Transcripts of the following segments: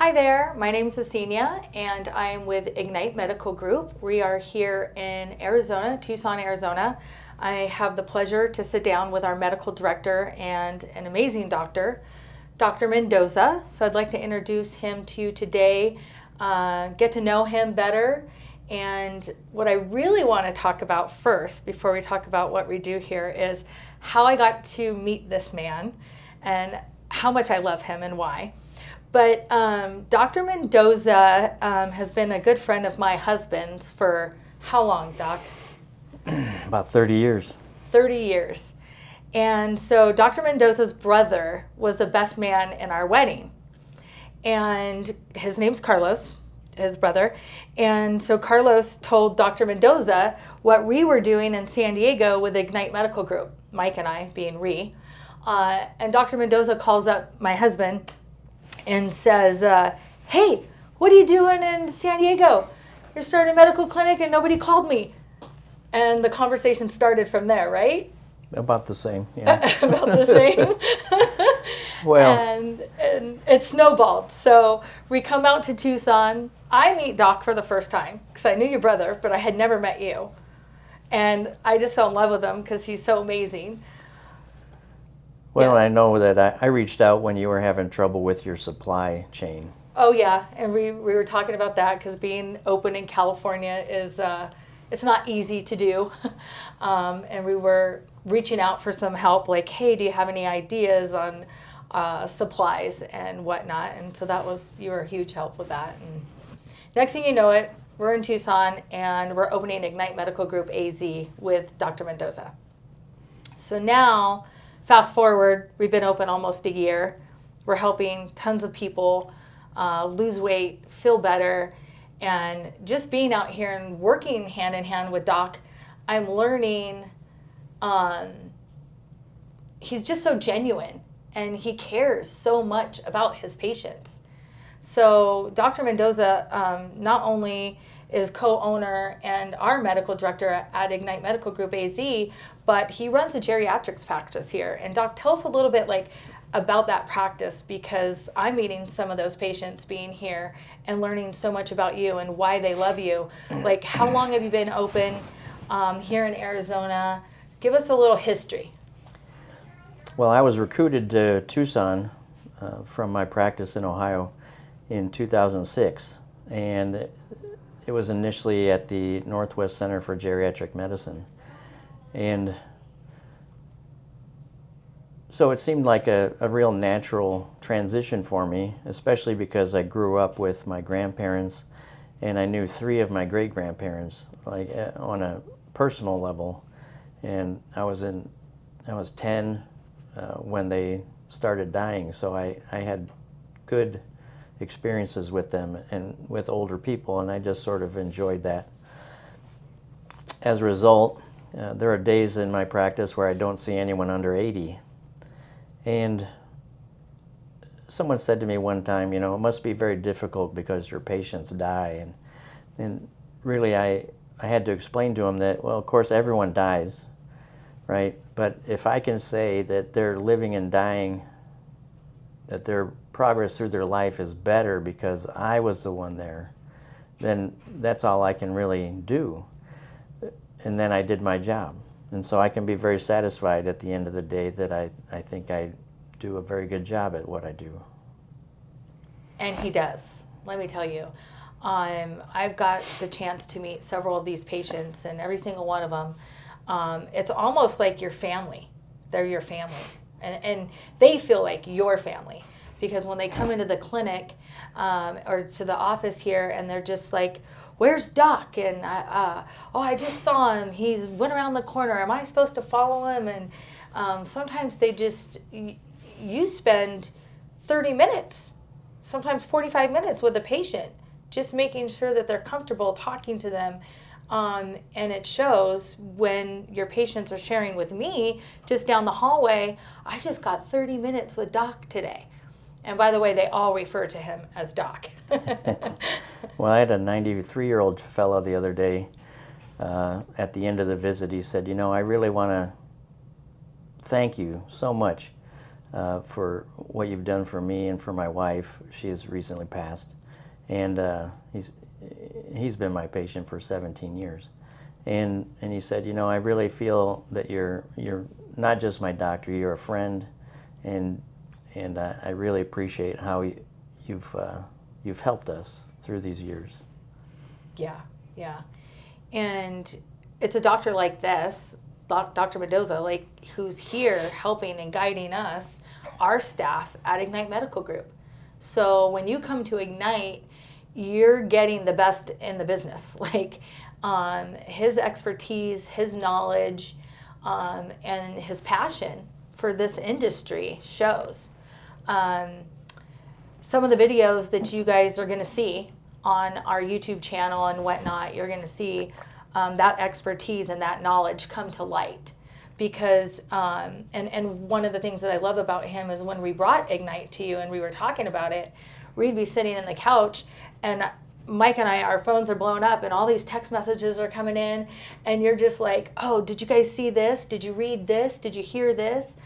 Hi there, my name is Cecilia and I'm with Ignite Medical Group. We are here in Arizona, Tucson, Arizona. I have the pleasure to sit down with our medical director and an amazing doctor, Dr. Mendoza. So I'd like to introduce him to you today, get to know him better. And what I really want to talk about first, before we talk about what we do here, is how I got to meet this man and how much I love him and why. But Dr. Mendoza has been a good friend of my husband's for how long, Doc? About 30 years. 30 years. And so Dr. Mendoza's brother was the best man in our wedding. And his name's Carlos, his brother. And so Carlos told Dr. Mendoza what we were doing in San Diego with Ignite Medical Group, Mike and I being we. And Dr. Mendoza calls up my husband and says, hey, what are you doing in San Diego? You're starting a medical clinic and nobody called me. And the conversation started from there, right? About the same, yeah. About the same. Well, and it snowballed. So we come out to Tucson. I meet Doc for the first time because I knew your brother, but I had never met you. And I just fell in love with him because he's so amazing. well, I know that I reached out when you were having trouble with your supply chain. Oh yeah, and we were talking about that because being open in California is it's not easy to do, and we were reaching out for some help. Like, hey, do you have any ideas on supplies and whatnot? And so you were a huge help with that. And next thing you know it, we're in Tucson and we're opening Ignite Medical Group AZ with Dr. Mendoza. So now, fast forward, we've been open almost a year. We're helping tons of people lose weight, feel better, and just being out here and working hand in hand with Doc, I'm learning he's just so genuine and he cares so much about his patients. So Dr. Mendoza not only is co-owner and our medical director at Ignite Medical Group AZ, but he runs a geriatrics practice here. And Doc, tell us a little bit about that practice, because I'm meeting some of those patients being here and learning so much about you and why they love you. Like, how long have you been open here in Arizona? Give us a little history. Well, I was recruited to Tucson from my practice in Ohio in 2006, and it was initially at the Northwest Center for Geriatric Medicine. And so it seemed like a real natural transition for me, especially because I grew up with my grandparents and I knew 3 of my great-grandparents, like on a personal level. And I was 10 when they started dying, so I had good experiences with them and with older people, and I just sort of enjoyed that. As a result, there are days in my practice where I don't see anyone under 80. And someone said to me one time, it must be very difficult because your patients die. And really I had to explain to them that, well, of course everyone dies, right? But if I can say that they're living and dying, that their progress through their life is better because I was the one there, then that's all I can really do. And then I did my job. And so I can be very satisfied at the end of the day that I think I do a very good job at what I do. And he does, let me tell you. I've got the chance to meet several of these patients, and every single one of them, it's almost like your family. They're your family. And they feel like your family. Because when they come into the clinic or to the office here and they're just like, where's Doc? And I just saw him. He went around the corner. Am I supposed to follow him? And sometimes you spend 30 minutes, sometimes 45 minutes with a patient, just making sure that they're comfortable talking to them. And it shows when your patients are sharing with me just down the hallway, I just got 30 minutes with Doc today. And by the way, they all refer to him as Doc. Well, I had a 93-year-old fellow the other day. At the end of the visit, he said, I really want to thank you so much for what you've done for me and for my wife. She has recently passed, and he's been my patient for 17 years. And he said, you know, I really feel that you're not just my doctor, you're a friend, and I really appreciate how you've helped us through these years. Yeah, yeah. And it's a doctor like this, Dr. Mendoza, like, who's here helping and guiding us, our staff at Ignite Medical Group. So when you come to Ignite, you're getting the best in the business. Like, his expertise, his knowledge, and his passion for this industry shows. Some of the videos that you guys are going to see on our YouTube channel and whatnot, you're going to see that expertise and that knowledge come to light. Because, and one of the things that I love about him is when we brought Ignite to you and we were talking about it, we'd be sitting in the couch and Mike and I, our phones are blown up and all these text messages are coming in, and you're just like, oh, did you guys see this? Did you read this? Did you hear this?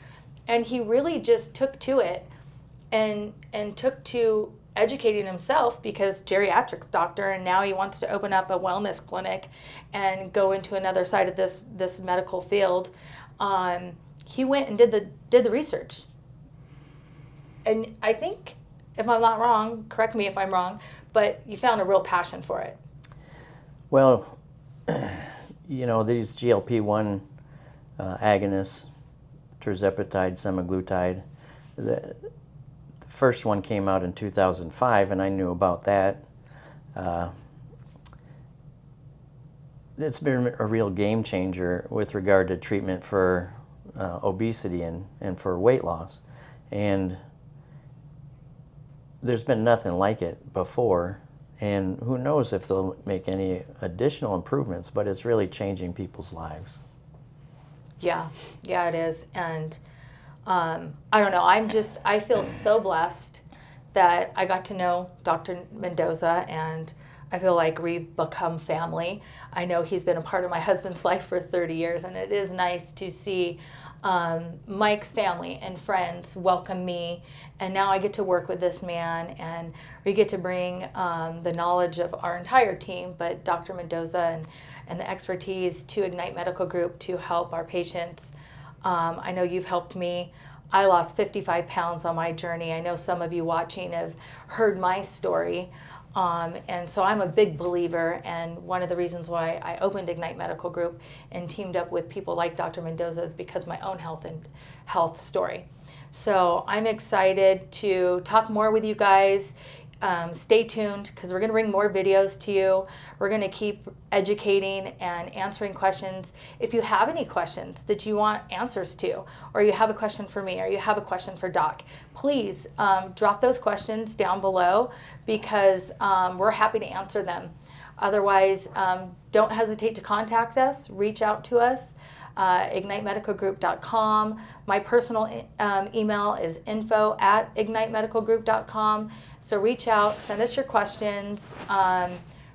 And he really just took to it and took to educating himself, because geriatrics doctor, and now he wants to open up a wellness clinic and go into another side of this medical field. He went and did the research. And I think, if I'm not wrong, correct me if I'm wrong, but you found a real passion for it. Well, you know, these GLP-1 agonists, tirzepatide, semaglutide, the first one came out in 2005, and I knew about that. It's been a real game changer with regard to treatment for obesity and for weight loss. And there's been nothing like it before, and who knows if they'll make any additional improvements, but it's really changing people's lives. Yeah, it is. And I don't know, I feel so blessed that I got to know Dr. Mendoza, and I feel like we've become family. I know he's been a part of my husband's life for 30 years, and it is nice to see Mike's family and friends welcome me, and now I get to work with this man, and we get to bring the knowledge of our entire team, but Dr. Mendoza and the expertise to Ignite Medical Group to help our patients. I know you've helped me. I lost 55 pounds on my journey. I know some of you watching have heard my story. And so I'm a big believer, and one of the reasons why I opened Ignite Medical Group and teamed up with people like Dr. Mendoza is because of my own health story. So I'm excited to talk more with you guys. Stay tuned, because we're going to bring more videos to you. We're going to keep educating and answering questions. If you have any questions that you want answers to, or you have a question for me, or you have a question for Doc, please drop those questions down below, because we're happy to answer them. Otherwise, don't hesitate to contact us. Reach out to us. IgniteMedicalGroup.com. My personal email is info@IgniteMedicalGroup.com. So reach out, send us your questions.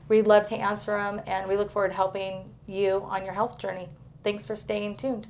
We'd love to answer them, and we look forward to helping you on your health journey. Thanks for staying tuned.